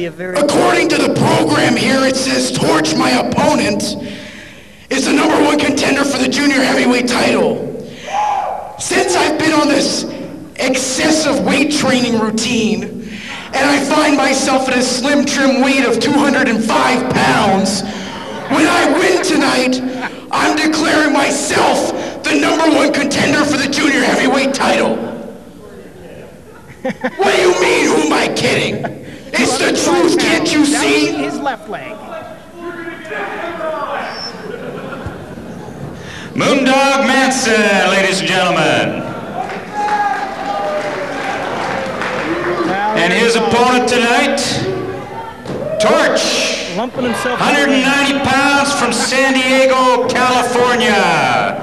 be a very... According to the program here, it says Torch, my opponent, is the #1 contender for the junior heavyweight title. Since I've been on this excessive weight training routine, and I find myself at a slim trim weight of 205 pounds, when I win tonight, I'm declaring myself the #1 contender for the junior heavyweight title. What do you mean, who am I kidding? It's the truth, can't you see? His left leg. Moondog Manson, ladies and gentlemen. And his opponent tonight, Torch. Lumping himself 190 pounds from San Diego, California.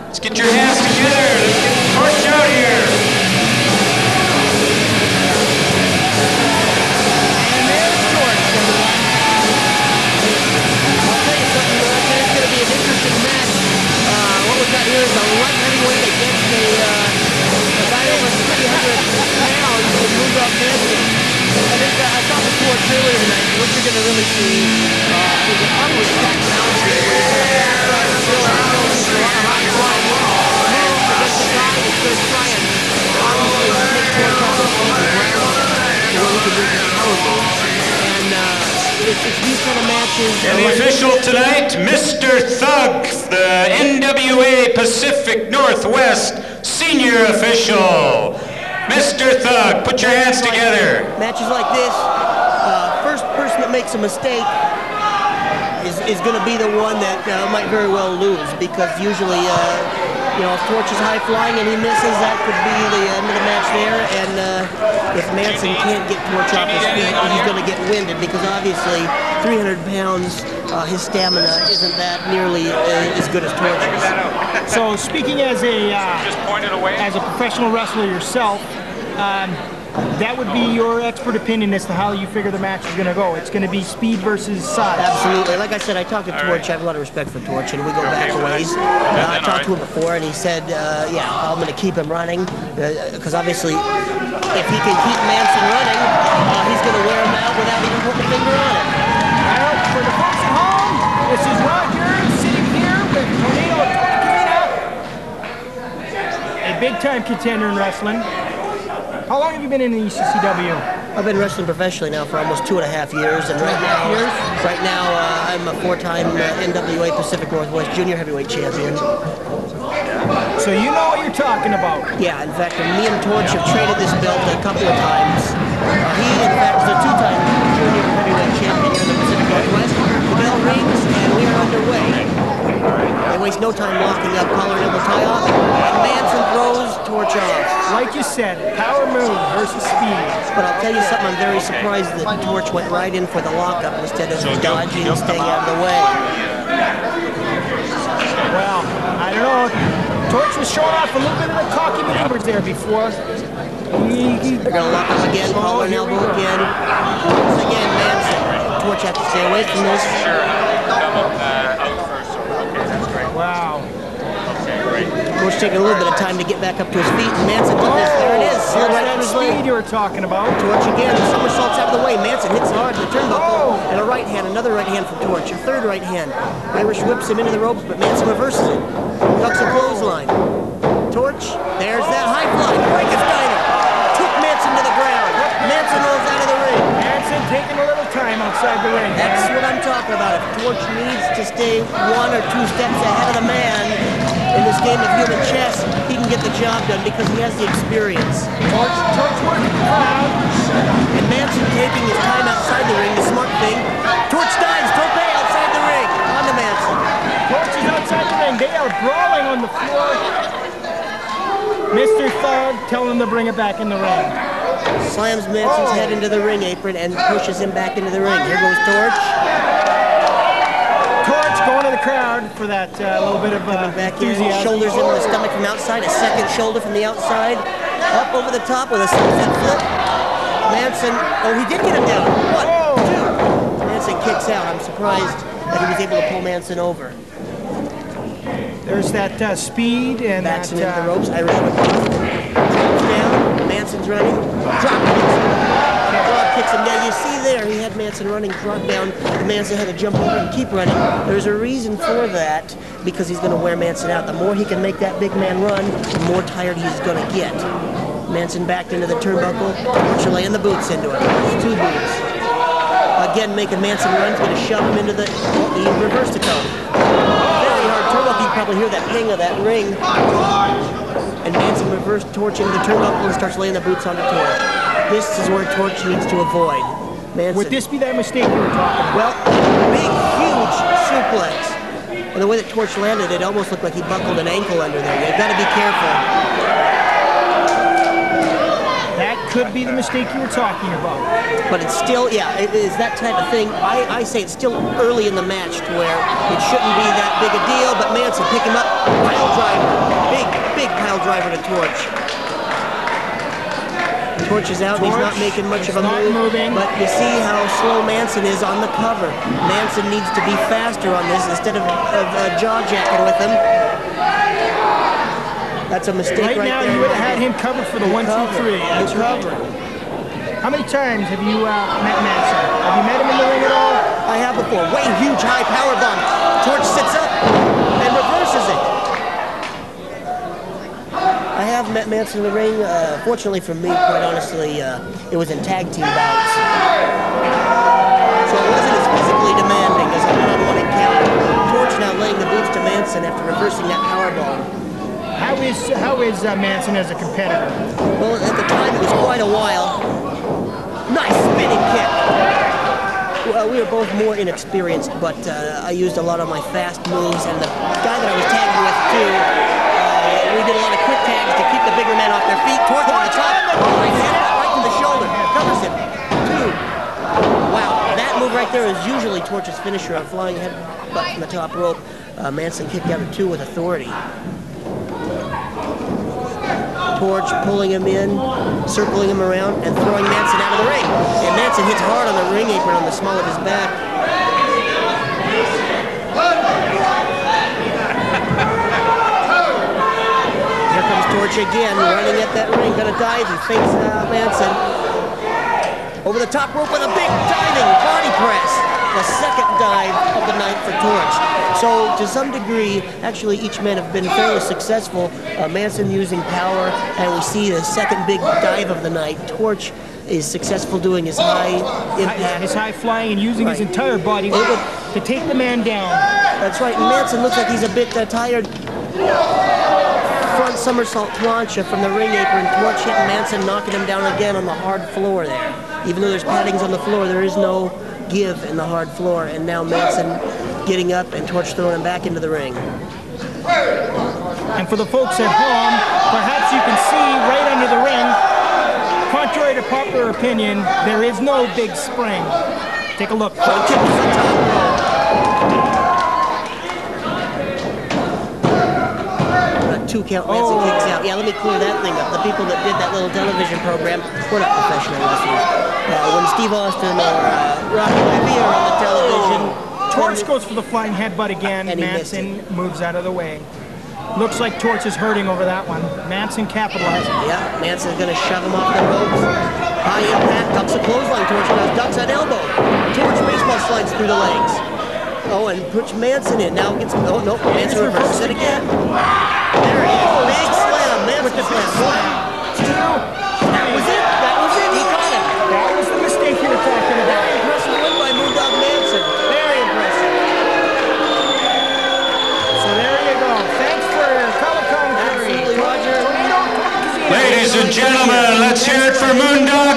Let's get your hands together. Let's get Torch out here. And there's Torch, everyone. I'll tell you something, Roger. It's going to be an interesting match. What we've got here is a light heavyweight against a guy over 300 pounds, Moondog Manson. I thought the Torch earlier tonight. What you're going to really see is an upward attack down here. Still out, there's a lot of high flying moves against the guy that's going to try and obviously take Torch off the ground. What we can do is power moves. And it's these kind of matches. And the official tonight, Mr. Thug, the NWA Pacific Northwest senior official. Mr. Thug, put your hands together. Matches like this, first person that makes a mistake is going to be the one that might very well lose, because usually, you know, if Torch is high flying and he misses, that could be the end of the match there. And if Manson can't get Torch off his feet, he's going to get winded, because obviously 300 pounds, his stamina isn't that nearly as good as Torch's. So speaking as a professional wrestler yourself, that would be your expert opinion as to how you figure the match is going to go. It's going to be speed versus size. Absolutely. Like I said, I talked to Torch. I have a lot of respect for Torch, and we go back a ways. I talked to him before, and he said, yeah, I'm going to keep him running, because obviously, if he can keep Manson running, he's going to wear him out without even putting a finger on it. Well, for the folks at home, this is Roger sitting here with Tornado and a big-time contender in wrestling. How long have you been in the ECCW? I've been wrestling professionally now for almost 2.5 years, and right now I'm a 4-time NWA Pacific Northwest Junior Heavyweight Champion. So you know what you're talking about. Yeah, in fact, me and Torch have traded this belt a couple of times. He, in fact, is a 2-time Junior Heavyweight Champion here in the Pacific Northwest. The bell rings, and we are underway. They waste no time locking up, collar and elbow tie off, and Manson throws Torch off. Like you said, power move versus speed. But I'll tell you something, I'm very surprised that Torch went right in for the lockup instead of dodging and staying out of the way. Well, I don't know. Torch was showing off a little bit of the cocky maneuvers there before. They're going to lock up again, collar and elbow again. Once again, Manson. Torch has to stay away from this. Wow. Torch taking a little bit of time to get back up to his feet, and Manson did this. There it is. Here's that speed you were talking about. Torch again. Somersaults out of the way. Manson hits hard in the turnbuckle. And a right hand, another right hand from Torch. A third right hand. Irish whips him into the ropes, but Manson reverses it. Ducks a clothesline. Torch, there's that high fly. Frankensteiner took Manson to the ground. Manson rolls out of the ring. Manson taking a little time outside the ring. That's what I'm talking about. If Torch needs to stay 1 or 2 steps ahead of the man in this game of human chess, he can get the job done because he has the experience. Torch working the crowd. And Manson taking his time outside the ring, the smart thing. Torch dives, tope outside the ring, on to Manson. Torch is outside the ring. They are brawling on the floor. Mr. Thug telling him to bring it back in the ring. Slams Manson's head into the ring apron and pushes him back into the ring. Here goes Torch. Torch going to the crowd for that little bit of back enthusiasm. Shoulders into the stomach from outside, a second shoulder from the outside. Up over the top with a sunset flip. Manson, oh, he did get him down. 1, 2. Manson kicks out. I'm surprised that he was able to pull Manson over. There's that speed and backs him into the ropes. Irish whip. Drops down. Manson's running. Drop. kicks him down. You see there, he had Manson running, drop down. The Manson had to jump over and keep running. There's a reason for that, because he's going to wear Manson out. The more he can make that big man run, the more tired he's going to get. Manson backed into the turnbuckle. Torch laying the boots into him. There's 2 boots. Again, making Manson run. He's going to shove him into the... Oh, he reversed the cone. Very hard turnbuckle. You can probably hear that ping of that ring. And Manson reversed Torch into the turnbuckle and starts laying the boots on the Torch. This is where Torch needs to avoid. Manson. Would this be that mistake you were talking about? Well, big, huge suplex. And the way that Torch landed, it almost looked like he buckled an ankle under there. You've got to be careful. That could be the mistake you were talking about. But it's still, yeah, it is that type of thing. I say it's still early in the match to where it shouldn't be that big a deal, but Manson, pick him up, pile driver. Big pile driver to Torch. Torch is out, and he's not making much of a move, but you see how slow Manson is on the cover. Manson needs to be faster on this instead of jaw-jacking with him. That's a mistake right now, there. you would have had him covered for the 1, 2, 3. That's right. How many times have you met Manson? Have you met him in the ring at all? I have before. Way huge high power bomb. Torch sits up and reverses it. I have met Manson in the ring. Fortunately for me, quite honestly, it was in tag team bouts. So it wasn't as physically demanding as a one-on-one encounter. Torch now laying the boots to Manson after reversing that power bomb. How is Manson as a competitor? Well, at the time, it was quite a while. Nice spinning kick. Well, we were both more inexperienced, but I used a lot of my fast moves, and the guy that I was tagging with, too, we did a lot of quick tags to keep the bigger men off their feet. Torch on the top, right to the shoulder, covers him. 2. Wow, that move right there is usually Torch's finisher, a flying headbutt from the top rope. Manson kicked out at 2 with authority. Torch pulling him in, circling him around, and throwing Manson out of the ring. And Manson hits hard on the ring apron on the small of his back. Here comes Torch again, running at that ring, gonna dive. He fakes Manson over the top rope with a big diving body press. The second dive of the night for Torch. So, to some degree, actually each man have been fairly successful. Manson using power, and we see the second big dive of the night. Torch is successful doing his high impact. His high flying and using his entire body weight to take the man down. That's right, and Manson looks like he's a bit tired. Front somersault plancha from the ring apron. Torch hitting Manson, knocking him down again on the hard floor there. Even though there's paddings on the floor, there is no give in the hard floor, and now Manson getting up and Torch throwing him back into the ring. And for the folks at home, perhaps you can see right under the ring, contrary to popular opinion, there is no big spring. Take a look. Front kick to the top rope. 2 count, Manson kicks out. Yeah, let me clear that thing up. The people that did that little television program, we're not professional wrestlers. When Steve Austin or Rocky Levy are on the television, Torch goes for the flying headbutt again. Manson moves out of the way. Looks like Torch is hurting over that one. Manson capitalizing. Yeah, Manson's going to shove him off the ropes. High impact, ducks a clothesline. Torch does, ducks an elbow. Torch baseball slides through the legs. Oh, and puts Manson in. Now gets, oh, no, Manson reverses it again. There he is. Big slam. Manson slam. 2. That was it. That was it. He got it. That was the mistake you were talking about. Very impressive win by Moondog Manson. Very impressive. So there you go. Thanks for commentary. Absolutely, Roger. Ladies and gentlemen, let's hear it for Moondog